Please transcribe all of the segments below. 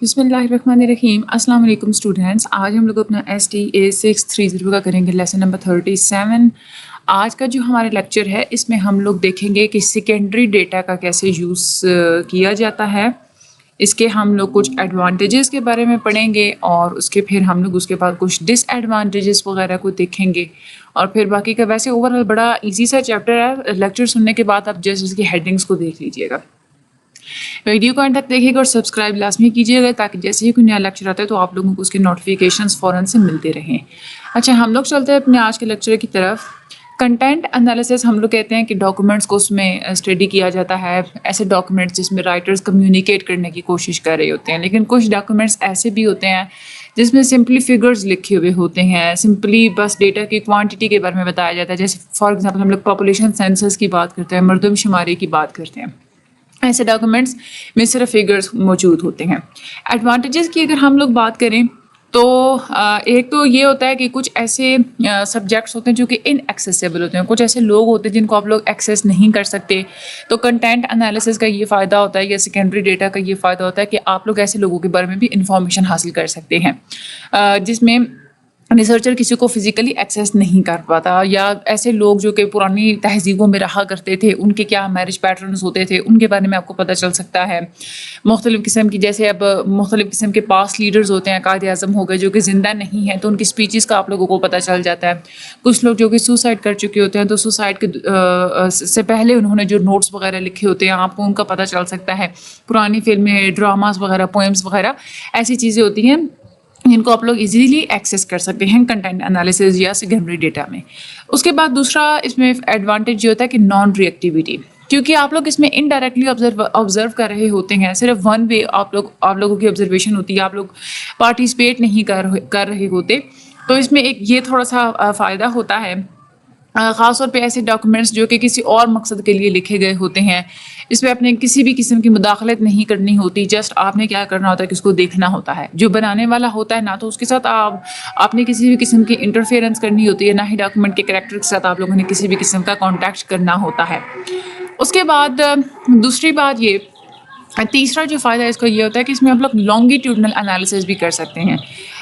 بسم اللہ الرحمن الرحیم. السلام علیکم اسٹوڈینٹس. آج ہم لوگ اپنا STA 630 کا کریں گے لیسن نمبر 37. آج کا جو ہمارا لیکچر ہے اس میں ہم لوگ دیکھیں گے کہ سیکنڈری ڈیٹا کا کیسے یوز کیا جاتا ہے. اس کے ہم لوگ کچھ ایڈوانٹیجز کے بارے میں پڑھیں گے اور اس کے پھر ہم لوگ اس کے بعد کچھ ڈس ایڈوانٹیجز وغیرہ کو دیکھیں گے اور پھر باقی کا ویسے اوور آل بڑا ایزی سا چیپٹر ہے. لیکچر سننے کے بعد آپ جسٹ اس کی ہیڈنگس کو دیکھ لیجیے گا. ویڈیو کو اینڈ تک دیکھیے گا اور سبسکرائب لازمی کیجیے گا تاکہ جیسے ہی کوئی نیا لیکچر آتا ہے تو آپ لوگوں کو اس کے نوٹیفیکیشنز فوراً سے ملتے رہیں. اچھا ہم لوگ چلتے ہیں اپنے آج کے لیکچر کی طرف. کنٹینٹ انالیسس ہم لوگ کہتے ہیں کہ ڈاکومنٹس کو اس میں اسٹڈی کیا جاتا ہے. ایسے ڈاکومنٹس جس میں رائٹرز کمیونیکیٹ کرنے کی کوشش کر رہے ہوتے ہیں, لیکن کچھ ڈاکومنٹس ایسے بھی ہوتے ہیں جس میں سمپلی فگرز لکھے ہوئے ہوتے ہیں, سمپلی بس ڈیٹا کی کوانٹٹی کے بارے میں بتایا جاتا ہے. جیسے فار ایگزامپل ہم لوگ پاپولیشن سینسس کی بات کرتے ہیں, مردم شماری کی بات کرتے ہیں. ایسے ڈاکومنٹس میں صرف فگرز موجود ہوتے ہیں. ایڈوانٹیجز کی اگر ہم لوگ بات کریں تو ایک تو یہ ہوتا ہے کہ کچھ ایسے سبجیکٹس ہوتے ہیں جو کہ ان ایکسیسیبل ہوتے ہیں. کچھ ایسے لوگ ہوتے ہیں جن کو آپ لوگ ایکسیس نہیں کر سکتے. تو کنٹینٹ انالیسس کا یہ فائدہ ہوتا ہے یا سیکنڈری ڈیٹا کا یہ فائدہ ہوتا ہے کہ آپ لوگ ایسے لوگوں کے بارے میں بھی انفارمیشن حاصل کر سکتے ہیں جس میں ریسرچر کسی کو فزیکلی ایکسیس نہیں کر پاتا, یا ایسے لوگ جو کہ پرانی تہذیبوں میں رہا کرتے تھے ان کے کیا میرج پیٹرنز ہوتے تھے ان کے بارے میں آپ کو پتہ چل سکتا ہے. مختلف قسم کی جیسے اب مختلف قسم کے پاس لیڈرز ہوتے ہیں, قائد اعظم ہو گئے جو کہ زندہ نہیں ہیں تو ان کی اسپیچز کا آپ لوگوں کو پتہ چل جاتا ہے. کچھ لوگ جو کہ سوسائڈ کر چکے ہوتے ہیں تو سوسائڈ کے سے پہلے انہوں نے جو نوٹس وغیرہ لکھے ہوتے ہیں آپ کو ان کا پتہ چل سکتا ہے. پرانی فلمیں, ڈراماز وغیرہ, پوئمز وغیرہ ایسی چیزیں ہوتی ہیں جن کو آپ لوگ ایزیلی ایکسیس کر سکتے ہیں کنٹینٹ انالیسز یا سیکنڈری ڈیٹا میں. اس کے بعد دوسرا اس میں ایڈوانٹیج یہ ہوتا ہے کہ نان ری ایکٹیویٹی, کیونکہ آپ لوگ اس میں انڈائریکٹلی آبزرو کر رہے ہوتے ہیں. صرف ون وے آپ لوگوں کی آبزرویشن ہوتی ہے, آپ لوگ پارٹیسپیٹ نہیں کر رہے ہوتے. تو اس میں ایک یہ تھوڑا سا فائدہ ہوتا ہے, خاص طور پہ ایسے ڈاکومنٹس جو کہ کسی اور مقصد کے لیے لکھے گئے ہوتے ہیں. اس میں اپنے کسی بھی قسم کی مداخلت نہیں کرنی ہوتی, جسٹ آپ نے کیا کرنا ہوتا ہے کہ اس کو دیکھنا ہوتا ہے. جو بنانے والا ہوتا ہے نا تو اس کے ساتھ آپ نے کسی بھی قسم کی انٹرفیئرنس کرنی ہوتی ہے, نہ ہی ڈاکومنٹ کے کریکٹر کے ساتھ آپ لوگوں نے کسی بھی قسم کا کانٹیکٹ کرنا ہوتا ہے. اس کے بعد دوسری بات یہ, تیسرا جو فائدہ ہے اس کا یہ ہوتا ہے کہ اس میں آپ لوگ لانگیٹیوڈنل انالیسس بھی کر سکتے ہیں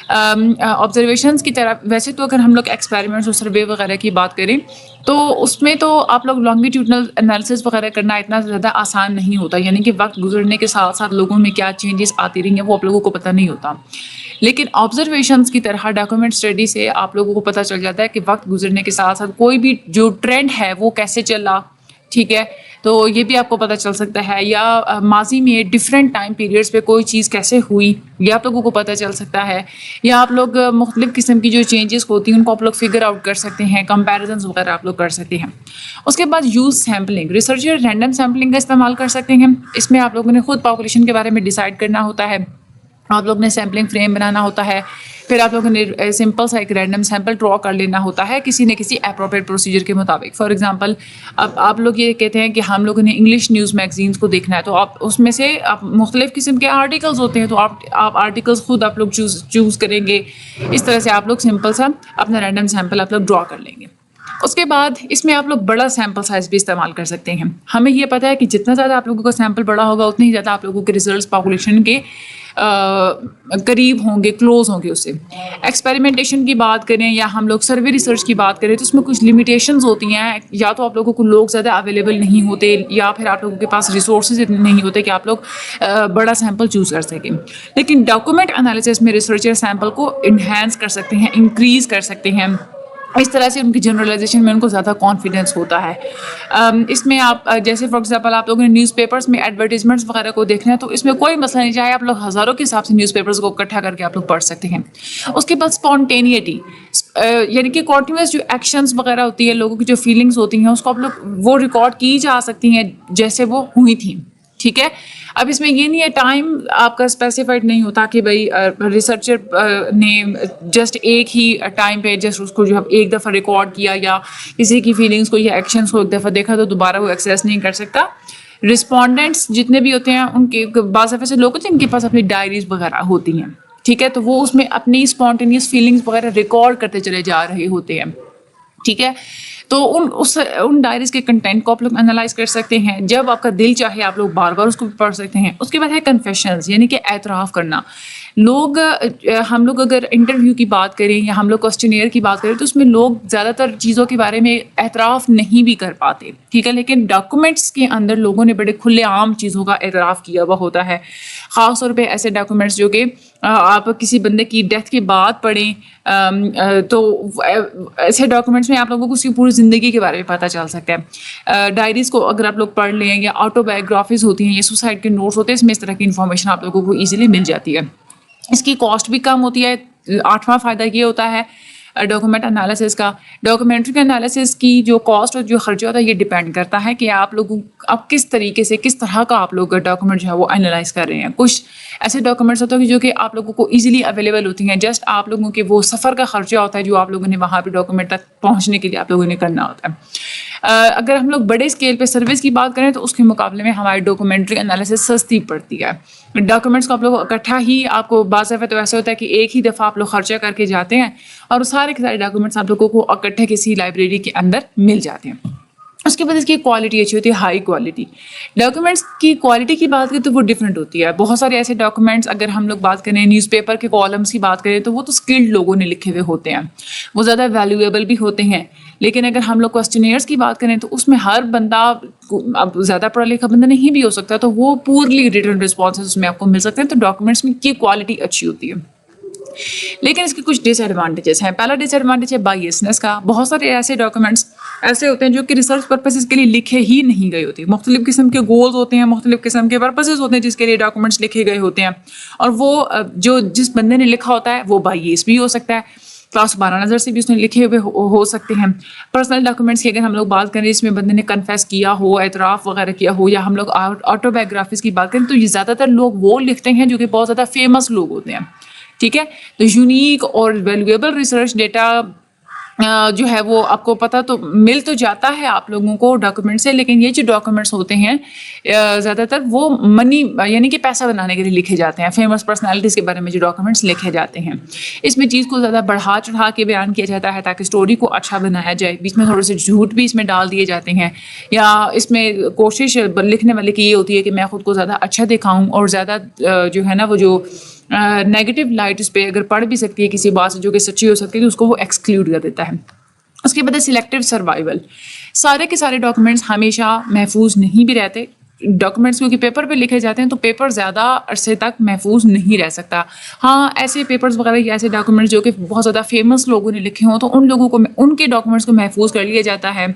آبزرویشنس کی طرح. ویسے تو اگر ہم لوگ ایکسپیریمنٹس اور سروے وغیرہ کی بات کریں تو اس میں تو آپ لوگ لانگیٹیوڈنل انالیسس وغیرہ کرنا اتنا زیادہ آسان نہیں ہوتا, یعنی کہ وقت گزرنے کے ساتھ ساتھ لوگوں میں کیا چینجز آتی رہی ہیں وہ آپ لوگوں کو پتہ نہیں ہوتا. لیکن آبزرویشنس کی طرح ڈاکومنٹ اسٹڈی سے آپ لوگوں کو پتہ چل جاتا ہے کہ وقت گزرنے کے ساتھ ساتھ کوئی بھی جو ٹرینڈ ہے وہ کیسے چلا, ٹھیک ہے, تو یہ بھی آپ کو پتہ چل سکتا ہے. یا ماضی میں ڈفرینٹ ٹائم پیریڈس پہ کوئی چیز کیسے ہوئی یہ آپ لوگوں کو پتہ چل سکتا ہے. یا آپ لوگ مختلف قسم کی جو چینجز ہوتی ہیں ان کو آپ لوگ فگر آؤٹ کر سکتے ہیں, کمپیریزنز وغیرہ آپ لوگ کر سکتے ہیں. اس کے بعد use sampling, researcher random sampling کا استعمال کر سکتے ہیں. اس میں آپ لوگوں نے خود پاپولیشن کے بارے میں ڈیسائیڈ کرنا ہوتا ہے, آپ لوگ نے سیمپلنگ فریم بنانا ہوتا ہے, پھر آپ لوگوں نے سمپل سا ایک رینڈم سیمپل ڈرا کر لینا ہوتا ہے کسی نہ کسی اپروپریٹ پروسیجر کے مطابق. فار ایگزامپل اب آپ لوگ یہ کہتے ہیں کہ ہم لوگوں نے انگلش نیوز میگزینس کو دیکھنا ہے, تو آپ اس میں سے آپ مختلف قسم کے آرٹیکلز ہوتے ہیں تو آپ آرٹیکلز خود آپ لوگ چوز کریں گے. اس طرح سے آپ لوگ سمپل سا اپنا رینڈم سیمپل آپ لوگ ڈرا کر لیں گے. اس کے بعد اس میں آپ لوگ بڑا سیمپل سائز بھی استعمال کر سکتے ہیں. ہمیں یہ پتہ ہے کہ جتنا زیادہ آپ لوگوں کا سیمپل بڑا ہوگا اتنی ہی زیادہ آپ لوگوں کے ریزلٹس پاپولیشن کے قریب ہوں گے, کلوز ہوں گے اس سے. ایکسپیریمنٹیشن کی بات کریں یا ہم لوگ سروے ریسرچ کی بات کریں تو اس میں کچھ لمیٹیشنز ہوتی ہیں. یا تو آپ لوگوں کو لوگ زیادہ اویلیبل نہیں ہوتے, یا پھر آپ لوگوں کے پاس ریسورسز اتنے نہیں ہوتے کہ آپ لوگ بڑا سیمپل چوز کر سکیں. لیکن ڈاکومنٹ انالیسس میں ریسرچر سیمپل کو انہینس کر سکتے ہیں, انکریز کر سکتے ہیں. اس طرح سے ان کی جنرلائزیشن میں ان کو زیادہ کانفیڈنس ہوتا ہے. اس میں آپ جیسے فار ایگزامپل آپ لوگوں نے نیوز پیپرس میں ایڈورٹیزمنٹس وغیرہ کو دیکھنا ہے تو اس میں کوئی مسئلہ نہیں, چاہے آپ لوگ ہزاروں کے حساب سے نیوز پیپرس کو اکٹھا کر کے آپ لوگ پڑھ سکتے ہیں. اس کے بعد اسپونٹینیٹی, یعنی کہ کنٹینیوس جو ایکشنز وغیرہ ہوتی ہے, لوگوں کی جو فیلنگس ہوتی ہیں اس کو آپ لوگ وہ ریکارڈ کی جا سکتی ہیں جیسے وہ ہوئی تھیں, ٹھیک ہے. اب اس میں یہ نہیں ہے, ٹائم آپ کا اسپیسیفائڈ نہیں ہوتا کہ بھائی ریسرچر نے جسٹ ایک ہی ٹائم پہ جسٹ اس کو جو ایک دفعہ ریکارڈ کیا یا کسی کی فیلنگس کو یا ایکشنس کو ایک دفعہ دیکھا تو دوبارہ وہ ایکسیس نہیں کر سکتا. رسپونڈنٹس جتنے بھی ہوتے ہیں ان کے بعض دفعہ سے لوگ ہوتے ہیں ان کے پاس اپنی ڈائریز وغیرہ ہوتی ہیں, ٹھیک ہے, تو وہ اس میں اپنی اسپونٹینیس فیلنگس وغیرہ ریکارڈ کرتے چلے جا رہے ہوتے ہیں, ٹھیک ہے. تو ان ڈائریز کے کنٹینٹ کو آپ لوگ انالائز کر سکتے ہیں. جب آپ کا دل چاہے آپ لوگ بار بار اس کو پڑھ سکتے ہیں. اس کے بعد ہے کنفیشنز یعنی کہ اعتراف کرنا. ہم لوگ اگر انٹرویو کی بات کریں یا ہم لوگ کوسچنیئر کی بات کریں تو اس میں لوگ زیادہ تر چیزوں کے بارے میں اعتراف نہیں بھی کر پاتے, ٹھیک ہے, لیکن ڈاکومنٹس کے اندر لوگوں نے بڑے کھلے عام چیزوں کا اعتراف کیا ہوا ہوتا ہے. خاص طور پہ ایسے ڈاکومنٹس جو کہ آپ کسی بندے کی ڈیتھ کے بعد پڑھیں تو ایسے ڈاکومنٹس میں آپ لوگوں کو اس کی پوری زندگی کے بارے میں پتہ چل سکتا ہے. ڈائریز کو اگر آپ لوگ پڑھ لیں یا آٹو بایوگرافیز ہوتی ہیں یا سوسائڈ کے نوٹس ہوتے ہیں, اس میں اس طرح کی انفارمیشن آپ لوگوں کو ایزیلی مل جاتی ہے. اس کی کاسٹ بھی کم ہوتی ہے. 8واں فائدہ یہ ہوتا ہے ڈاکومنٹ انالیسس کا. ڈاکومنٹری انالیسس کی جو کاسٹ اور جو خرچہ ہوتا ہے یہ ڈیپینڈ کرتا ہے کہ آپ کس طریقے سے کس طرح کا آپ لوگ ڈاکومنٹ جو ہے وہ انالائز کر رہے ہیں. کچھ ایسے ڈاکومنٹس ہوتے ہیں جو کہ آپ لوگوں کو ایزیلی اویلیبل ہوتی ہیں, جسٹ آپ لوگوں کے وہ سفر کا خرچہ ہوتا ہے جو آپ لوگوں نے وہاں پہ ڈاکومنٹ تک پہنچنے کے لیے آپ لوگوں نے کرنا ہوتا ہے. اگر ہم لوگ بڑے اسکیل پہ سروس کی بات کریں تو اس کے مقابلے میں ہماری ڈاکومنٹری انالیسس سستی پڑتی ہے. ڈاکومنٹس کو آپ لوگ اکٹھا ہی آپ کو بعض دفعہ تو ایسا ہوتا ہے کہ ایک ہی دفعہ آپ لوگ خرچہ کر کے جاتے ہیں اور سارے کے سارے ڈاکومنٹس آپ لوگوں کو اکٹھے کسی لائبریری کے اندر مل جاتے ہیں. اس کے بعد اس کی کوالٹی اچھی ہوتی ہے, ہائی کوالٹی. ڈاکومنٹس کی کوالٹی کی بات کریں تو وہ ڈفرینٹ ہوتی ہے. بہت سارے ایسے ڈاکومنٹس اگر ہم لوگ بات کریں نیوز پیپر کے کالمس کی بات کریں تو وہ تو اسکلڈ لوگوں نے لکھے ہوئے ہوتے ہیں, وہ زیادہ ویلیویبل بھی ہوتے ہیں. لیکن اگر ہم لوگ کوسچنیئرس کی بات کریں تو اس میں ہر بندہ اب زیادہ پڑھا لکھا بندہ نہیں بھی ہو سکتا, تو وہ پورلی ریٹن رسپانسز اس میں آپ کو مل سکتے ہیں. تو ڈاکومنٹس میں کی کوالٹی اچھی ہوتی ہے. لیکن اس کے کچھ ڈس ایڈوانٹیجز ہیں. پہلا ڈس ایڈوانٹیج ہے بائیسنس کا. بہت سارے ایسے ڈاکومنٹس ایسے ہوتے ہیں جو کہ ریسرچ پرپسز کے لیے لکھے ہی نہیں گئے ہوتے. مختلف قسم کے گولز ہوتے ہیں, مختلف قسم کے پرپسز ہوتے ہیں جس کے لیے ڈاکومنٹس لکھے گئے ہوتے ہیں, اور وہ جس بندے نے لکھا ہوتا ہے وہ بائیس بھی ہو سکتا ہے, کلاس 12 نظر سے بھی اس نے لکھے ہوئے ہو سکتے ہیں. پرسنل ڈاکومنٹس کی اگر ہم لوگ بات کریں اس میں بندے نے کنفیس کیا ہو, اعتراف وغیرہ کیا ہو, یا ہم لوگ آٹو بایوگرافیز کی بات کریں تو یہ زیادہ تر لوگ وہ لکھتے ہیں جو کہ بہت زیادہ فیمس لوگ ہوتے ہیں, ٹھیک ہے. تو یونیک اور ویلیویبل ریسرچ ڈیٹا جو ہے وہ آپ کو پتہ تو مل تو جاتا ہے آپ لوگوں کو ڈاکومنٹ سے, لیکن یہ جو ڈاکومنٹس ہوتے ہیں زیادہ تر وہ منی یعنی کہ پیسہ بنانے کے لیے لکھے جاتے ہیں. فیمس پرسنالٹیز کے بارے میں جو ڈاکومنٹس لکھے جاتے ہیں اس میں چیز کو زیادہ بڑھا چڑھا کے بیان کیا جاتا ہے تاکہ اسٹوری کو اچھا بنایا جائے. بیچ میں تھوڑے سے جھوٹ بھی اس میں ڈال دیے جاتے ہیں, یا اس میں کوشش لکھنے والے کی یہ ہوتی ہے کہ میں خود کو زیادہ اچھا دکھاؤں اور زیادہ جو ہے نا وہ جو نیگیٹو لائٹ اس پہ اگر پڑھ بھی سکتی ہے کسی بات سے جو کہ سچی ہو سکتی ہے تو اس کو وہ ایکسکلیوڈ کر دیتا ہے. اس کے بعد سلیکٹیو سروائیول. سارے کے سارے ڈاکومنٹس ہمیشہ محفوظ نہیں بھی رہتے. ڈاکومنٹس کیونکہ پیپر پہ لکھے جاتے ہیں تو پیپر زیادہ عرصے تک محفوظ نہیں رہ سکتا. ہاں ایسے پیپرز وغیرہ یا ایسے ڈاکومنٹس جو کہ بہت زیادہ فیمس لوگوں نے لکھے ہوں تو ان لوگوں کو ان کے ڈاکومنٹس کو محفوظ کر لیا جاتا ہے,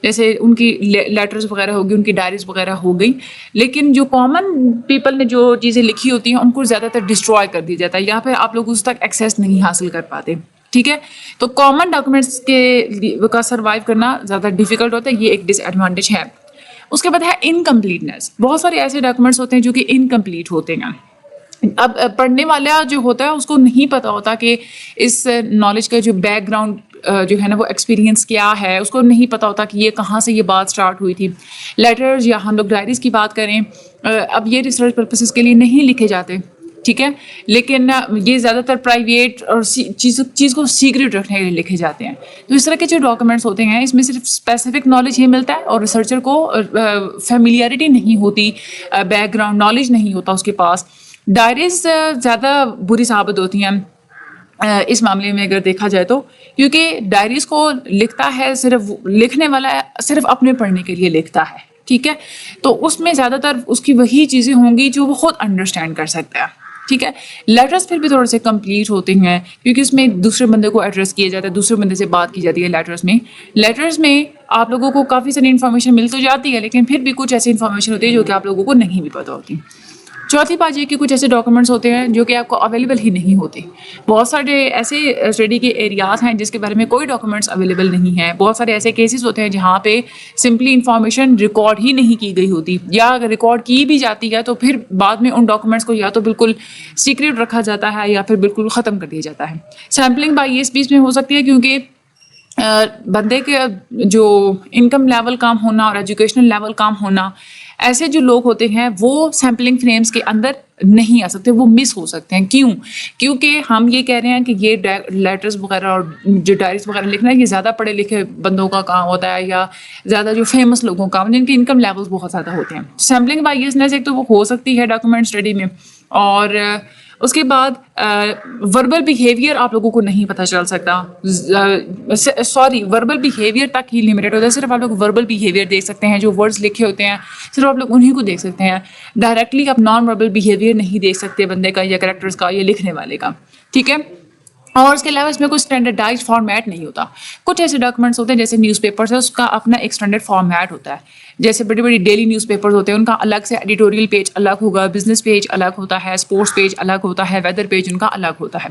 جیسے ان کی لیٹرز وغیرہ ہوگی, ان کی ڈائریز وغیرہ ہو گئی. لیکن جو کامن پیپل نے جو چیزیں لکھی ہوتی ہیں ان کو زیادہ تر ڈسٹروائے کر دیا جاتا ہے, یہاں پہ آپ لوگ اس تک ایکسیس نہیں حاصل کر پاتے, ٹھیک ہے. تو کامن ڈاکومنٹس کا سروائیو کرنا زیادہ ڈیفیکلٹ ہوتا ہے, یہ ایک ڈس ایڈوانٹیج ہے. اس کے بعد ہے انکمپلیٹنیس. بہت سارے ایسے ڈاکومنٹس ہوتے ہیں جو کہ انکمپلیٹ ہوتے ہیں. اب پڑھنے والا جو ہوتا ہے اس کو نہیں پتا ہوتا کہ اس نالج کا جو بیک گراؤنڈ جو ہے نا وہ ایکسپیرینس کیا ہے, اس کو نہیں پتا ہوتا کہ یہ کہاں سے یہ بات سٹارٹ ہوئی تھی. لیٹرز یا ہم لوگ ڈائریز کی بات کریں, اب یہ ریسرچ پرپسز کے لیے نہیں لکھے جاتے, ٹھیک ہے, لیکن یہ زیادہ تر پرائیویٹ اور چیز کو سیکریٹ رکھنے کے لیے لکھے جاتے ہیں. تو اس طرح کے جو ڈاکومنٹس ہوتے ہیں اس میں صرف اسپیسیفک نالج ہی ملتا ہے اور ریسرچر کو فیملیئرٹی نہیں ہوتی, بیک گراؤنڈ نالج نہیں ہوتا اس کے پاس. ڈائریز زیادہ بری ثابت ہوتی ہیں اس معاملے میں اگر دیکھا جائے تو, کیونکہ ڈائریز کو لکھتا ہے صرف لکھنے والا صرف اپنے پڑھنے کے لیے لکھتا ہے, ٹھیک ہے. تو اس میں زیادہ تر اس کی وہی چیزیں ہوں گی جو وہ خود انڈرسٹینڈ کر سکتا ہے, ٹھیک ہے. لیٹرز پھر بھی تھوڑے سے کمپلیٹ ہوتے ہیں کیونکہ اس میں دوسرے بندے کو ایڈریس کیا جاتا ہے, دوسرے بندے سے بات کی جاتی ہے. لیٹرز میں آپ لوگوں کو کافی ساری انفارمیشن مل تو جاتی ہے, لیکن پھر بھی کچھ ایسی انفارمیشن ہوتی ہے جو کہ آپ لوگوں کو نہیں بھی پتہ ہوتی. چوتھی بات یہ کہ کچھ ایسے ڈاکومنٹس ہوتے ہیں جو کہ آپ کو اویلیبل ہی نہیں ہوتے. بہت سارے ایسے اسٹڈی کے ایریاز ہیں جس کے بارے میں کوئی ڈاکومنٹس اویلیبل نہیں ہیں. بہت سارے ایسے کیسز ہوتے ہیں جہاں پہ سمپلی انفارمیشن ریکارڈ ہی نہیں کی گئی ہوتی, یا اگر ریکارڈ کی بھی جاتی ہے تو پھر بعد میں ان ڈاکومنٹس کو یا تو بالکل سیکریٹ رکھا جاتا ہے یا پھر بالکل ختم کر دیا جاتا ہے. سیمپلنگ بائی اس بیس میں ہو سکتی ہے کیونکہ بندے کے جو انکم لیول کام ہونا اور ایجوکیشنل لیول کام ہونا ایسے جو لوگ ہوتے ہیں وہ سیمپلنگ فریمز کے اندر نہیں آ سکتے, وہ مس ہو سکتے ہیں. کیوں؟ کیونکہ ہم یہ کہہ رہے ہیں کہ یہ لیٹرز وغیرہ اور جو ڈائریز وغیرہ لکھنا ہے یہ زیادہ پڑھے لکھے بندوں کا کام ہوتا ہے, یا زیادہ جو فیمس لوگوں کا جن کے انکم لیولز بہت زیادہ ہوتے ہیں. سیمپلنگ بائیسنس ایک تو وہ ہو سکتی ہے ڈاکومنٹ اسٹڈی میں, اور اس کے بعد وربل بیہیویئر آپ لوگوں کو نہیں پتہ چل سکتا, وربل بیہیویئر تک ہی لمیٹڈ ہوتا ہے. صرف آپ لوگ وربل بیہیویئر دیکھ سکتے ہیں, جو ورڈز لکھے ہوتے ہیں صرف آپ لوگ انہیں کو دیکھ سکتے ہیں. ڈائریکٹلی آپ نان وربل بیہیویئر نہیں دیکھ سکتے بندے کا یا کریکٹرز کا یا لکھنے والے کا, ٹھیک ہے. اور اس کے علاوہ اس میں کوئی اسٹینڈرڈائز فارمیٹ نہیں ہوتا. کچھ ایسے ڈاکومنٹس ہوتے ہیں جیسے نیوز پیپرس ہے, اس کا اپنا ایک اسٹینڈرڈ فارمیٹ ہوتا ہے. جیسے بڑی بڑی ڈیلی نیوز پیپرز ہوتے ہیں, ان کا الگ سے ایڈیٹوریل پیج الگ ہوگا, بزنس پیج الگ ہوتا ہے, اسپورٹس پیج الگ ہوتا ہے, ویدر پیج ان کا الگ ہوتا ہے,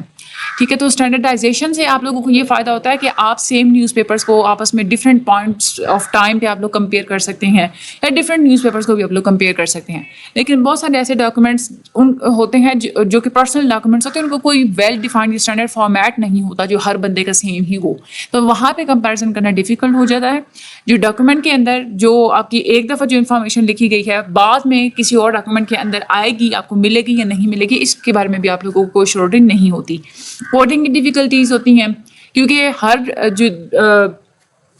ٹھیک ہے. تو اسٹینڈرڈائزیشن سے آپ لوگوں کو یہ فائدہ ہوتا ہے کہ آپ سیم نیوز پیپرس کو آپس میں ڈفرینٹ پوائنٹس آف ٹائم پہ آپ لوگ کمپیئر کر سکتے ہیں, یا ڈفرینٹ نیوز پیپرس کو بھی آپ لوگ کمپیئر کر سکتے ہیں. لیکن بہت سارے ایسے ڈاکومنٹس ہوتے ہیں جو کہ پرسنل ڈاکومنٹس ہوتے ہیں, ان کو کوئی ویل ڈیفائنڈ اسٹینڈرڈ فارمیٹ نہیں ہوتا جو ہر بندے کا سیم ہی ہو, تو وہاں پہ کمپیریزن کرنا ڈیفیکلٹ ہو جاتا ہے. جو ڈاکومنٹ کے اندر جو آپ کی ایک دفعہ جو انفارمیشن لکھی گئی ہے بعد میں کسی اور ڈاکومنٹ کے اندر آئے گی, آپ کو ملے گی یا نہیں ملے گی, اس کے بارے میں بھی آپ لوگوں کو کوئی شورٹی نہیں ہوتی. کوڈنگ کی ڈیفیکلٹیز ہوتی ہیں کیونکہ ہر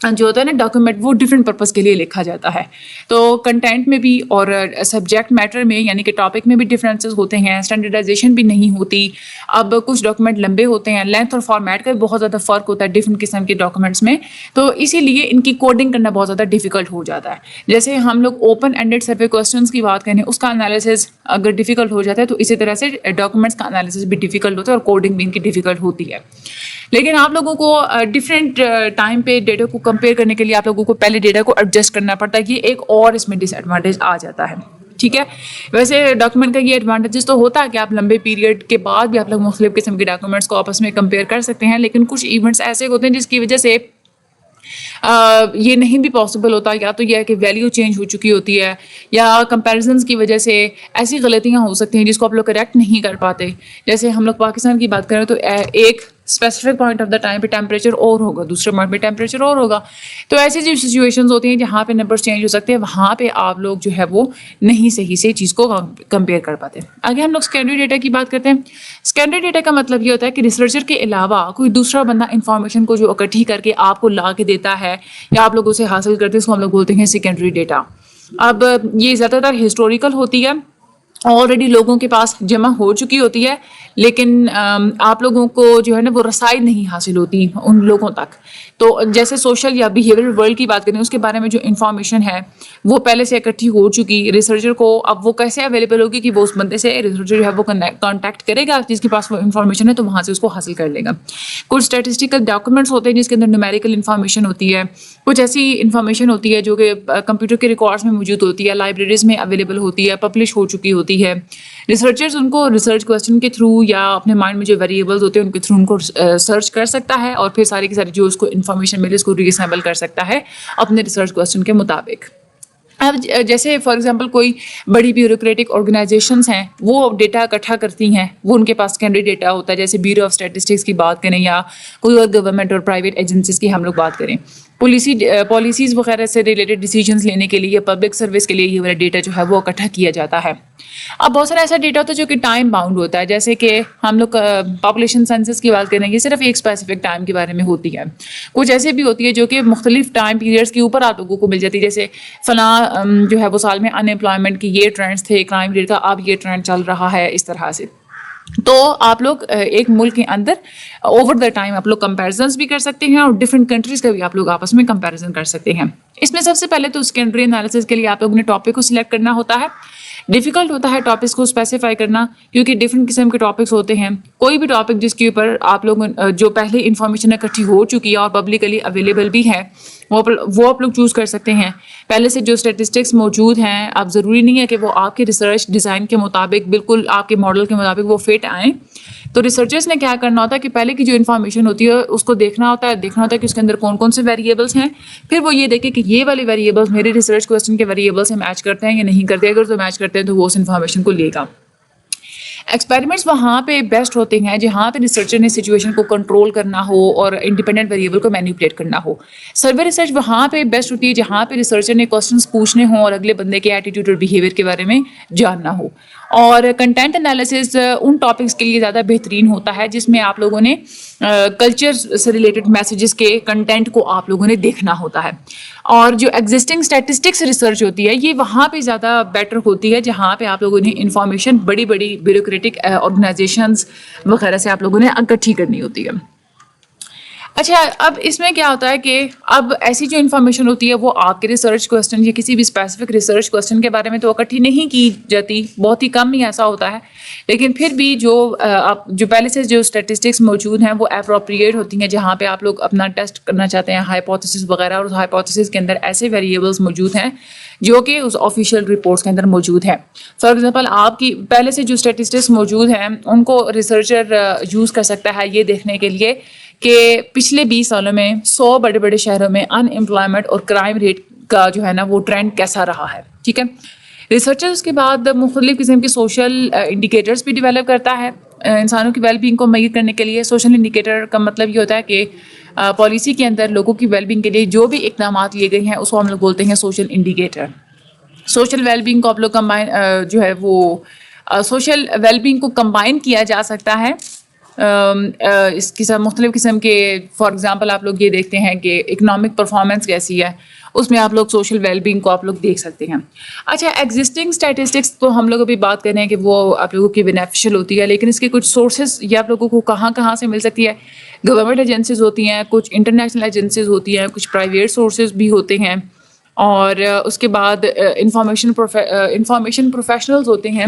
جو ہوتا ہے نا ڈاکومنٹ وہ ڈفرینٹ پرپز کے لیے لکھا جاتا ہے. تو کنٹینٹ میں بھی اور سبجیکٹ میٹر میں یعنی کہ ٹاپک میں بھی ڈفرینسز ہوتے ہیں, اسٹینڈرڈائزیشن بھی نہیں ہوتی. اب کچھ ڈاکومنٹ لمبے ہوتے ہیں, لینتھ اور فارمیٹ کا بہت زیادہ فرق ہوتا ہے ڈفرینٹ قسم کے ڈاکومنٹس میں, تو اسی لیے ان کی کوڈنگ کرنا بہت زیادہ ڈیفیکلٹ ہو جاتا ہے. جیسے ہم لوگ اوپن اینڈیڈ سروے کوسچنس کی بات کریں, اس کا انالیسز اگر ڈیفیکلٹ ہو جاتا ہے تو اسی طرح سے ڈاکومنٹس کا انالیسز بھی ڈیفیکلٹ ہوتا ہے اور کوڈنگ بھی ان کی ڈیفیکلٹ ہوتی ہے. لیکن آپ لوگوں کو ڈفرینٹ ٹائم پہ ڈیٹا کو کمپیئر کرنے کے لیے آپ لوگوں کو پہلے ڈیٹا کو ایڈجسٹ کرنا پڑتا ہے, یہ ایک اور اس میں ڈس ایڈوانٹیج آ جاتا ہے, ٹھیک ہے. ویسے ڈاکومنٹ کا یہ ایڈوانٹیجز تو ہوتا ہے کہ آپ لمبے پیریڈ کے بعد بھی آپ لوگ مختلف قسم کے ڈاکومنٹس کو آپس میں کمپیئر کر سکتے ہیں, لیکن کچھ ایونٹس ایسے ہوتے ہیں جس کی وجہ سے یہ نہیں بھی پاسبل ہوتا. یا تو یہ ہے کہ ویلیو چینج ہو چکی ہوتی ہے, یا کمپیریزنس کی وجہ سے ایسی غلطیاں ہو سکتی ہیں جس کو آپ لوگ کریکٹ نہیں کر پاتے. جیسے ہم لوگ پاکستان کی بات کریں تو ایک specific point of the time پہ ٹیمپریچر اور ہوگا, دوسرے پوائنٹ پہ ٹیمپریچر اور ہوگا. تو ایسی جو سچویشنز ہوتی ہیں جہاں پہ نمبرز چینج ہو سکتے ہیں, وہاں پہ آپ لوگ جو ہے وہ نہیں صحیح سے چیز کو کمپیئر کر پاتے. آگے ہم لوگ سیکنڈری ڈیٹا کی بات کرتے ہیں. سیکنڈری ڈیٹا کا مطلب یہ ہوتا ہے کہ ریسرچر کے علاوہ کوئی دوسرا بندہ انفارمیشن کو جو اکٹھی کر کے آپ کو لا کے دیتا ہے یا آپ لوگ اسے حاصل کرتے ہیں, اس کو ہم لوگ بولتے ہیں سیکنڈری ڈیٹا. اب یہ زیادہ تر ہسٹوریکل ہوتی ہے, آلریڈی لوگوں کے پاس جمع ہو چکی ہوتی ہے, لیکن آپ لوگوں کو جو ہے نا وہ رسائی نہیں حاصل ہوتی ان لوگوں تک. تو جیسے سوشل یا بیہیویئرل ورلڈ کی بات کریں, اس کے بارے میں جو انفارمیشن ہے وہ پہلے سے اکٹھی ہو چکی, ریسرچر کو اب وہ کیسے اویلیبل ہوگی کہ وہ اس بندے سے ریسرچر جو ہے وہ کانٹیکٹ کرے گا جس کے پاس وہ انفارمیشن ہے, تو وہاں سے اس کو حاصل کر لے گا. کچھ اسٹیٹسٹیکل ڈاکومنٹس ہوتے ہیں جس کے اندر نیومیریکل انفارمیشن ہوتی ہے, کچھ ایسی انفارمیشن ہوتی ہے جو کہ کمپیوٹر کے ریکارڈس میں موجود ہوتی ہے, لائبریریز میں اویلیبل ہوتی ہے, پبلش ہو چکی ہوتی ہے. ریسرچرز ان کو ریسرچ کوسچن کے تھرو یا اپنے مائنڈ میں جو ویریبلز ہوتے ہیں ان کے تھرو ان کو سرچ کر سکتا ہے, اور پھر ساری کی ساری جو اس کو انفارمیشن ملے اس کو ری اسیمبل کر سکتا ہے اپنے ریسرچ کوسچن کے مطابق. اب جیسے فار ایگزامپل کوئی بڑی بیوروکریٹک آرگنائزیشنس ہیں, وہ ڈیٹا اکٹھا کرتی ہیں, وہ ان کے پاس سیکنڈری ڈیٹا ہوتا ہے. جیسے بیورو آف اسٹیٹسٹکس کی بات کریں یا کوئی اور گورنمنٹ اور پرائیویٹ ایجنسیز کی ہم لوگ بات کریں, پالیسیز وغیرہ سے ریلیٹڈ ڈیسیجنس لینے کے لیے یا پبلک سروس کے لیے یہ والا ڈیٹا جو ہے وہ اکٹھا کیا جاتا ہے. اب بہت سارا ایسا ڈیٹا ہوتا ہے جو کہ ٹائم باؤنڈ ہوتا ہے, جیسے کہ ہم لوگ پاپولیشن سینسس کی بات کریں, یہ صرف ایک اسپیسیفک ٹائم کے بارے میں ہوتی ہے. کچھ ایسے بھی ہوتی ہے جو کہ مختلف ٹائم پیریڈس کے اوپر آپ لوگوں کو مل جاتی ہے, جیسے فلاں جو ہے وہ سال میں ان امپلائمنٹ کی یہ ٹرینڈس تھے, کرائم ریٹ کا اب یہ ٹرینڈ چل رہا ہے, اس طرح سے. تو آپ لوگ ایک ملک کے اندر اوور دا ٹائم آپ لوگ کمپیریزنس بھی کر سکتے ہیں, اور ڈفرینٹ کنٹریز کا بھی آپ لوگ آپس میں کمپیریزن کر سکتے ہیں. اس میں سب سے پہلے تو سیکنڈری انالیسس کے لیے آپ لوگوں نے ٹاپک کو سلیکٹ کرنا ہوتا ہے. ڈیفیکلٹ ہوتا ہے ٹاپکس کو اسپیسیفائی کرنا, کیونکہ ڈفرینٹ قسم کے ٹاپکس ہوتے ہیں. کوئی بھی ٹاپک جس کے اوپر آپ لوگ جو پہلے انفارمیشن اکٹھی ہو چکی ہے اور پبلکلی اویلیبل بھی ہے وہ آپ لوگ چوز کر سکتے ہیں. پہلے سے جو اسٹیٹسٹکس موجود ہیں, اب ضروری نہیں ہے کہ وہ آپ کے ریسرچ ڈیزائن کے مطابق بالکل آپ کے ماڈل کے مطابق وہ فٹ آئیں. تو ریسرچرس نے کیا کرنا ہوتا ہے کہ پہلے کی جو انفارمیشن ہوتی ہے اس کو دیکھنا ہوتا ہے کہ اس کے اندر کون کون سے ویریبلس ہیں, پھر وہ یہ دیکھیں کہ یہ والے ویریبلس میرے ریسرچ کوسچن کے ویریبل سے میچ کرتے ہیں یا نہیں کرتے. اگر تو میچ کرتے ہیں تو وہ اس انفارمیشن کو لے گا. ایکسپیریمنٹس وہاں پہ بیسٹ ہوتے ہیں جہاں پہ ریسرچر نے سچویشن کو کنٹرول کرنا ہو اور انڈیپینڈنٹ ویریبل کو مینیپولیٹ کرنا ہو. سروے ریسرچ وہاں پہ بیسٹ ہوتی ہے جہاں پہ ریسرچر نے کوسچنس پوچھنے ہوں اور اگلے بندے کے ایٹیٹیوڈ اور بیہیویئر کے بارے میں جاننا ہو. اور کنٹینٹ انالیسس ان ٹاپکس کے لیے زیادہ بہترین ہوتا ہے جس میں آپ لوگوں نے کلچر سے ریلیٹڈ میسیجز کے کنٹینٹ کو آپ لوگوں نے دیکھنا ہوتا ہے. اور جو ایگزسٹنگ اسٹیٹسٹکس ریسرچ ہوتی ہے یہ وہاں پہ زیادہ بیٹر ہوتی ہے جہاں پہ آپ لوگوں نے انفارمیشن بڑی بڑی بیوروکریٹک آرگنائزیشنز وغیرہ سے آپ لوگوں نے اکٹھی کرنی ہوتی ہے. اچھا اب اس میں کیا ہوتا ہے کہ اب ایسی جو انفارمیشن ہوتی ہے وہ آپ کے ریسرچ کوسچن یا کسی بھی اسپیسیفک ریسرچ کوسچن کے بارے میں تو اکٹھی نہیں کی جاتی, بہت ہی کم ہی ایسا ہوتا ہے, لیکن پھر بھی جو پہلے سے جو اسٹیٹسٹکس موجود ہیں وہ اپروپریٹ ہوتی ہیں جہاں پہ آپ لوگ اپنا ٹیسٹ کرنا چاہتے ہیں ہائپوتھیسس وغیرہ, اور اس ہائپوتھیسس کے اندر ایسے ویریبلس موجود ہیں جو کہ اس آفیشیل رپورٹس کے اندر موجود ہیں. فار ایگزامپل آپ کی پہلے سے جو اسٹیٹسٹکس موجود ہیں ان کو ریسرچر یوز کر سکتا ہے یہ دیکھنے کے لیے کہ پچھلے 20 سالوں میں 100 بڑے بڑے شہروں میں ان امپلائمنٹ اور کرائم ریٹ کا جو ہے نا وہ ٹرینڈ کیسا رہا ہے. ٹھیک ہے, ریسرچر اس کے بعد مختلف قسم کے سوشل انڈیکیٹرز بھی ڈیولپ کرتا ہے انسانوں کی ویل بینگ کو میئر کرنے کے لیے. سوشل انڈیکیٹر کا مطلب یہ ہوتا ہے کہ پالیسی کے اندر لوگوں کی ویل بینگ کے لیے جو بھی اقدامات لیے گئے ہیں اس کو ہم لوگ بولتے ہیں social indicator. Social well being کو آپ لوگ کمبائن جو ہے وہ سوشل ویل بینگ کو کمبائن کیا جا سکتا ہے اس قسم مختلف قسم کے. فار ایگزامپل آپ لوگ یہ دیکھتے ہیں کہ اکنامک پرفارمنس کیسی ہے, اس میں آپ لوگ سوشل ویل بینگ کو آپ لوگ دیکھ سکتے ہیں. اچھا ایگزسٹنگ اسٹیٹسٹکس تو ہم لوگ ابھی بات کر رہے ہیں کہ وہ آپ لوگوں کی بینیفیشیل ہوتی ہے, لیکن اس کے کچھ سورسز یہ آپ لوگوں کو کہاں سے مل سکتی ہے. گورنمنٹ ایجنسیز ہوتی ہیں, کچھ انٹرنیشنل ایجنسیز ہوتی ہیں, کچھ پرائیویٹ سورسز بھی ہوتے ہیں, اور اس کے بعد انفارمیشن پروفیشنلز ہوتے ہیں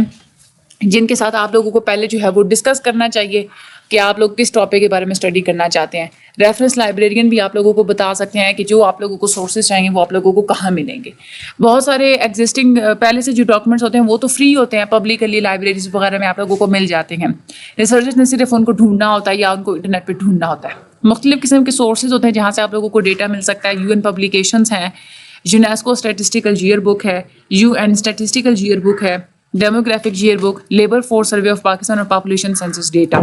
جن کے ساتھ آپ لوگوں کو پہلے جو ہے وہ ڈسکس کرنا چاہیے کہ آپ لوگ کس ٹاپک کے بارے میں اسٹڈی کرنا چاہتے ہیں. ریفرنس لائبریرین بھی آپ لوگوں کو بتا سکتے ہیں کہ جو آپ لوگوں کو سورسز چاہیے وہ آپ لوگوں کو کہاں ملیں گے. بہت سارے ایگزسٹنگ پہلے سے جو ڈاکومنٹس ہوتے ہیں وہ تو فری ہوتے ہیں, پبلکلی لائبریریز وغیرہ میں آپ لوگوں کو مل جاتے ہیں. ریسرچرز نے صرف ان کو ڈھونڈنا ہوتا ہے یا ان کو انٹرنیٹ پہ ڈھونڈنا ہوتا ہے. مختلف قسم کے سورسز ہوتے ہیں جہاں سے آپ لوگوں کو ڈیٹا مل سکتا ہے. UN پبلیکیشنز ہیں, یونیسکو اسٹیٹسٹیکل جیئر بک ہے, UN اسٹیٹسٹیکل جیئر بک ہے, demographic gear book, labour force survey of Pakistan اور پاپولیشن سینسس ڈیٹا.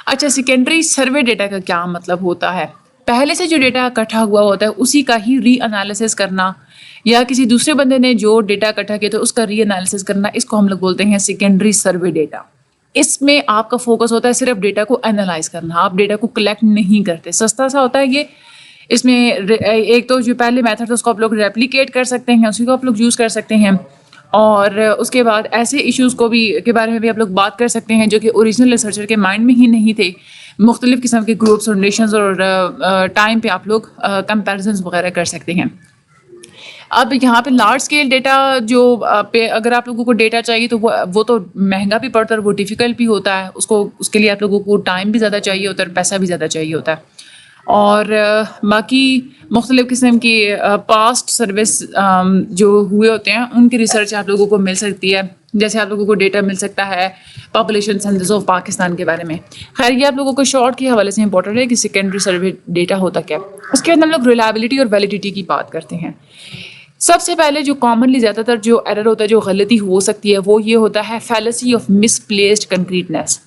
اچھا سیکنڈری سروے ڈیٹا کا کیا مطلب ہوتا ہے؟ پہلے سے جو ڈیٹا اکٹھا ہوا ہوتا ہے اسی کا ہی ری انالیسس کرنا, یا کسی دوسرے بندے نے جو ڈیٹا اکٹھا کیا تو اس کا ری انالیسس کرنا, اس کو ہم لوگ بولتے ہیں سیکنڈری سروے ڈیٹا. اس میں آپ کا فوکس ہوتا ہے صرف ڈیٹا کو انالائز کرنا, آپ ڈیٹا کو کلیکٹ نہیں کرتے. سستا سا ہوتا ہے یہ. اس میں ایک تو جو پہلے میتھڈ اس کو آپ لوگ ریپلیکیٹ کر سکتے ہیں, اسی کو آپ لوگ یوز کر سکتے ہیں, اور اس کے بعد ایسے ایشوز کو بھی کے بارے میں بھی آپ لوگ بات کر سکتے ہیں جو کہ اوریجنل ریسرچر کے مائنڈ میں ہی نہیں تھے. مختلف قسم کے گروپس اور نیشنز اور ٹائم پہ آپ لوگ کمپیریزنز وغیرہ کر سکتے ہیں. اب یہاں پہ لارج اسکیل ڈیٹا جو اگر آپ لوگوں کو ڈیٹا چاہیے تو وہ تو مہنگا بھی پڑتا ہے اور وہ ڈیفیکلٹ بھی ہوتا ہے. اس کے لیے آپ لوگوں کو ٹائم بھی زیادہ چاہیے ہوتا ہے اور پیسہ بھی زیادہ چاہیے ہوتا ہے. اور باقی مختلف قسم کی پاسٹ سروس جو ہوئے ہوتے ہیں ان کی ریسرچ آپ لوگوں کو مل سکتی ہے. جیسے آپ لوگوں کو ڈیٹا مل سکتا ہے پاپولیشن سینسس آف پاکستان کے بارے میں. خیر یہ آپ لوگوں کو شارٹ کے حوالے سے امپورٹنٹ ہے کہ سیکنڈری سروے ڈیٹا ہوتا کیا. اس کے بعد ہم لوگ ریلائبلٹی اور ویلیڈیٹی کی بات کرتے ہیں. سب سے پہلے جو کامنلی زیادہ تر جو ایرر ہوتا ہے, جو غلطی ہو سکتی ہے, وہ یہ ہوتا ہے فیلسی آف مس پلیسڈ کنکریٹنیس.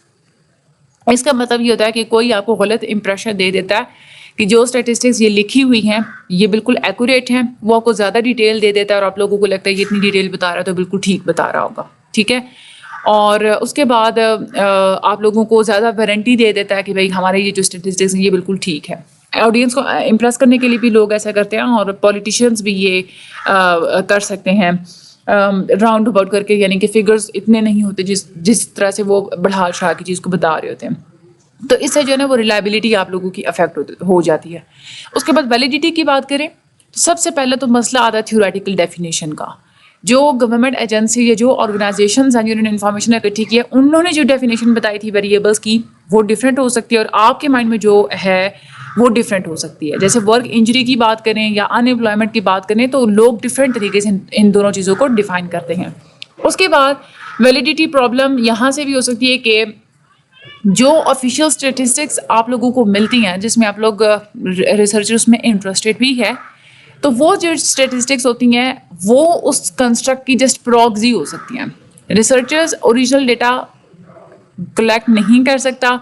اس کا مطلب یہ ہوتا ہے کہ کوئی آپ کو غلط امپریشن دے دیتا ہے کہ جو اسٹیٹسٹکس یہ لکھی ہوئی ہیں یہ بالکل ایکوریٹ ہیں, وہ آپ کو زیادہ ڈیٹیل دے دیتا ہے اور آپ لوگوں کو لگتا ہے یہ اتنی ڈیٹیل بتا رہا ہے تو بالکل ٹھیک بتا رہا ہوگا. ٹھیک ہے, اور اس کے بعد آپ لوگوں کو زیادہ وارنٹی دے دیتا ہے کہ بھائی ہمارے یہ جو اسٹیٹسٹکس ہیں یہ بالکل ٹھیک ہے. آڈینس کو امپریس کرنے کے لیے بھی لوگ ایسا کرتے ہیں, اور پولیٹیشینس بھی یہ کر سکتے ہیں راؤنڈ اباؤٹ کر کے, یعنی کہ فگرز اتنے نہیں ہوتے جس طرح سے وہ بڑھا چڑھا کی چیز کو بتا رہے ہوتے ہیں. تو اس سے جو ہے نا وہ ریلائبلٹی آپ لوگوں کی افیکٹ ہو جاتی ہے. اس کے بعد ویلیڈیٹی کی بات کریں تو سب سے پہلے تو مسئلہ آتا ہے تھیوریٹیکل ڈیفینیشن کا. جو گورنمنٹ ایجنسی یا جو آرگنائزیشنز ہیں جنہوں نے انفارمیشن اکٹھی کی ہے انہوں نے جو ڈیفینیشن بتائی تھی ویریبلس کی وہ ڈفرینٹ ہو سکتی ہے, اور آپ کے مائنڈ میں جو ہے وہ ڈفرینٹ ہو سکتی ہے. جیسے ورک انجری کی بات کریں یا ان امپلائمنٹ کی بات کریں تو لوگ ڈفرینٹ طریقے سے ان دونوں چیزوں کو ڈیفائن کرتے ہیں. اس کے بعد ویلیڈیٹی پرابلم یہاں سے بھی ہو سکتی ہے کہ جو آفیشیل اسٹیٹسٹکس آپ لوگوں کو ملتی ہیں جس میں آپ لوگ ریسرچرس میں انٹرسٹیڈ بھی ہے, تو وہ جو اسٹیٹسٹکس ہوتی ہیں وہ اس کنسٹرکٹ کی جسٹ پروگزی ہو سکتی ہیں. ریسرچرز اوریجنل ڈیٹا کلیکٹ نہیں کر سکتا.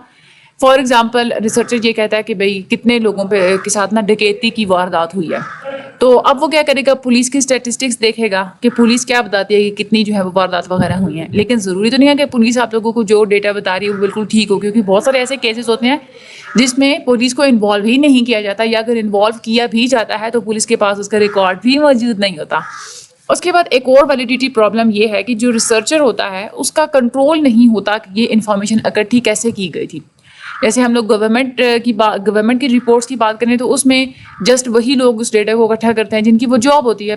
فار ایگزامپل ریسرچر یہ کہتا ہے کہ بھائی کتنے لوگوں کے ساتھ نا ڈکیتی کی واردات ہوئی ہے, تو اب وہ کیا کرے گا, پولیس کی اسٹیٹسٹکس دیکھے گا کہ پولیس کیا بتاتی ہے کہ کتنی جو ہے وہ واردات وغیرہ ہوئی ہیں. لیکن ضروری تو نہیں ہے کہ پولیس آپ لوگوں کو جو ڈیٹا بتا رہی ہے وہ بالکل ٹھیک ہو, کیونکہ بہت سارے ایسے کیسز ہوتے ہیں جس میں پولیس کو انوالو ہی نہیں کیا جاتا, یا اگر انوالو کیا بھی جاتا ہے تو پولیس کے پاس اس کا ریکارڈ بھی موجود نہیں ہوتا. اس کے بعد ایک اور ویلیڈیٹی پرابلم یہ ہے کہ جو ریسرچر ہوتا ہے اس کا کنٹرول نہیں ہوتا کہ یہ انفارمیشن اکٹھی کیسے کی گئی تھی. جیسے ہم لوگ گورنمنٹ کی رپورٹس کی بات کریں تو اس میں جسٹ وہی لوگ اس ڈیٹا کو اکٹھا کرتے ہیں جن کی وہ جاب ہوتی ہے,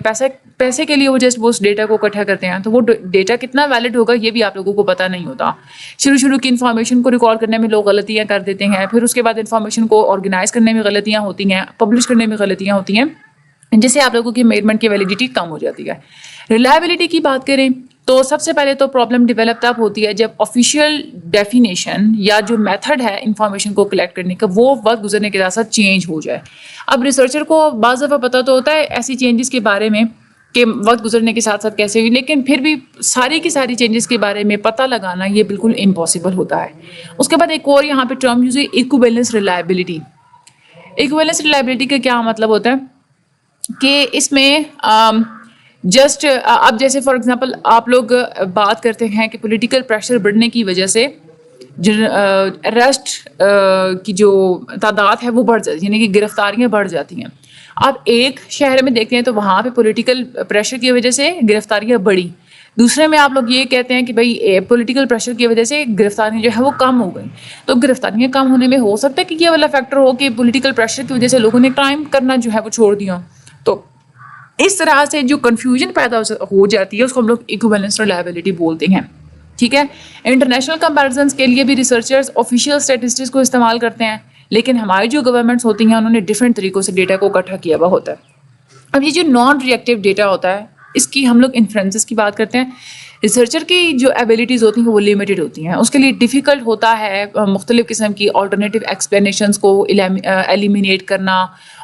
پیسے کے لیے وہ جسٹ وہ اس ڈیٹا کو اکٹھا کرتے ہیں, تو وہ ڈیٹا کتنا ویلڈ ہوگا یہ بھی آپ لوگوں کو پتہ نہیں ہوتا. شروع کی انفارمیشن کو ریکارڈ کرنے میں لوگ غلطیاں کر دیتے ہیں, پھر اس کے بعد انفارمیشن کو آرگنائز کرنے میں غلطیاں ہوتی ہیں, پبلش کرنے میں غلطیاں ہوتی ہیں, جس سے آپ لوگوں کی میجرمنٹ کی ویلیڈیٹی کم ہو جاتی ہے. ریلائبلٹی کی بات کریں تو سب سے پہلے تو پرابلم ڈیولپ تب ہوتی ہے جب آفیشیل ڈیفینیشن یا جو میتھڈ ہے انفارمیشن کو کلیکٹ کرنے کا وہ وقت گزرنے کے ساتھ چینج ہو جائے. اب ریسرچر کو بعض دفعہ پتہ تو ہوتا ہے ایسی چینجز کے بارے میں کہ وقت گزرنے کے ساتھ کیسے ہوئی, لیکن پھر بھی ساری کی ساری چینجز کے بارے میں پتہ لگانا یہ بالکل امپاسبل ہوتا ہے. اس کے بعد ایک اور یہاں پہ ٹرم یوز ہے ایکویویلنس ریلائبلٹی. ایکویویلنس ریلائبلٹی کا کیا مطلب ہوتا ہے کہ اس میں جسٹ اب جیسے فار ایگزامپل آپ لوگ بات کرتے ہیں کہ پولیٹیکل پریشر بڑھنے کی وجہ سے اریسٹ کی جو تعداد ہے وہ بڑھ جاتی ہے, یعنی کہ گرفتاریاں بڑھ جاتی ہیں. اب ایک شہر میں دیکھتے ہیں تو وہاں پہ پولیٹیکل پریشر کی وجہ سے گرفتاریاں بڑھی, دوسرے میں آپ لوگ یہ کہتے ہیں کہ بھائی پولیٹیکل پریشر کی وجہ سے گرفتاریاں جو ہے وہ کم ہو گئی. تو گرفتاریاں کم ہونے میں ہو سکتا ہے کہ یہ والا فیکٹر ہو کہ پولیٹیکل پریشر کی وجہ سے لوگوں نے کرائم کرنا جو ہے وہ چھوڑ دیا. تو اس طرح سے جو کنفیوژن پیدا ہو جاتی ہے اس کو ہم لوگ ایکویویلنس ریلائبلٹی بولتے ہیں. ٹھیک ہے, انٹرنیشنل کمپیریزنس کے لیے بھی ریسرچرز آفیشیل اسٹیٹسٹکس کو استعمال کرتے ہیں, لیکن ہماری جو گورنمنٹس ہوتی ہیں انہوں نے ڈفرینٹ طریقوں سے ڈیٹا کو اکٹھا کیا ہوا ہوتا ہے. اب یہ جو نان ریئیکٹیو ڈیٹا ہوتا ہے اس کی ہم لوگ انفرنسز کی بات کرتے ہیں. ریسرچر کی جو ایبیلٹیز ہوتی ہیں وہ لمیٹڈ ہوتی ہیں, اس کے لیے ڈیفیکلٹ ہوتا ہے مختلف قسم کی آلٹرنیٹیو ایکسپلینیشنز کو ایلیمینیٹ کرنا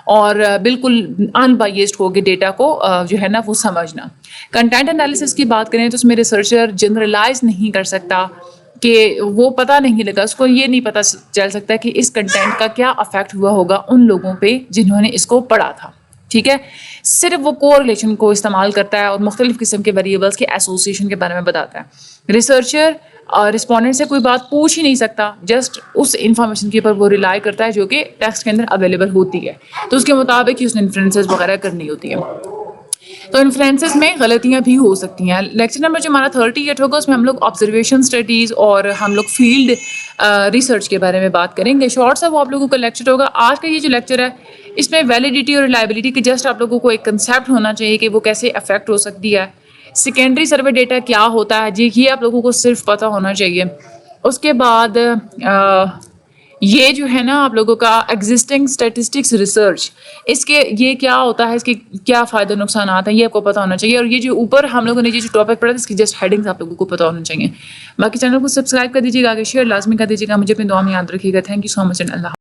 اور بالکل ان بائیسڈ ہو کے ڈیٹا کو جو ہے نا وہ سمجھنا. کنٹینٹ انالیسس کی بات کریں تو اس میں ریسرچر جنرلائز نہیں کر سکتا کہ وہ پتہ نہیں لگا, اس کو یہ نہیں پتہ چل سکتا کہ اس کنٹینٹ کا کیا افیکٹ ہوا ہوگا ان لوگوں پہ جنہوں نے اس کو پڑھا تھا. ٹھیک ہے, صرف وہ کوریلیشن کو استعمال کرتا ہے اور مختلف قسم کے ویریبلس کے ایسوسیشن کے بارے میں بتاتا ہے. ریسرچر رسپونڈنٹ سے کوئی بات پوچھ ہی نہیں سکتا, جسٹ اس انفارمیشن کے اوپر وہ ریلائی کرتا ہے جو کہ ٹیکسٹ کے اندر اویلیبل ہوتی ہے, تو اس کے مطابق ہی اس نے انفرنسز وغیرہ کرنی ہوتی ہے. تو انفلوئنسز میں غلطیاں بھی ہو سکتی ہیں. لیکچر نمبر جو ہمارا 38 ہوگا اس میں ہم لوگ آبزرویشن اسٹڈیز اور ہم لوگ فیلڈ ریسرچ کے بارے میں بات کریں گے. شارٹ سا وہ آپ لوگوں کا لیکچر ہوگا. آج کا یہ جو لیکچر ہے اس میں ویلیڈیٹی اور ریلائبلٹی کے جسٹ آپ لوگوں کو ایک کنسیپٹ ہونا چاہیے کہ وہ کیسے افیکٹ ہو سکتی ہے. سیکنڈری سروے ڈیٹا کیا ہوتا ہے جی یہ آپ لوگوں کو صرف پتہ ہونا چاہیے. اس کے بعد یہ جو ہے نا آپ لوگوں کا ایگزسٹنگ اسٹیٹسٹکس ریسرچ, اس کے یہ کیا ہوتا ہے, اس کے کیا فائدے نقصانات ہیں یہ آپ کو پتہ ہونا چاہیے. اور یہ جو اوپر ہم لوگوں نے یہ جو ٹاپک پڑھا اس کی جسٹ ہیڈنگس آپ لوگوں کو پتہ ہونا چاہیے. باقی چینل کو سبسکرائب کر دیجیے گا, آگے شیئر لازمی کر دیجیے گا. مجھے اپنی دعا میں یاد رکھیے گا. Thank you so much and Allah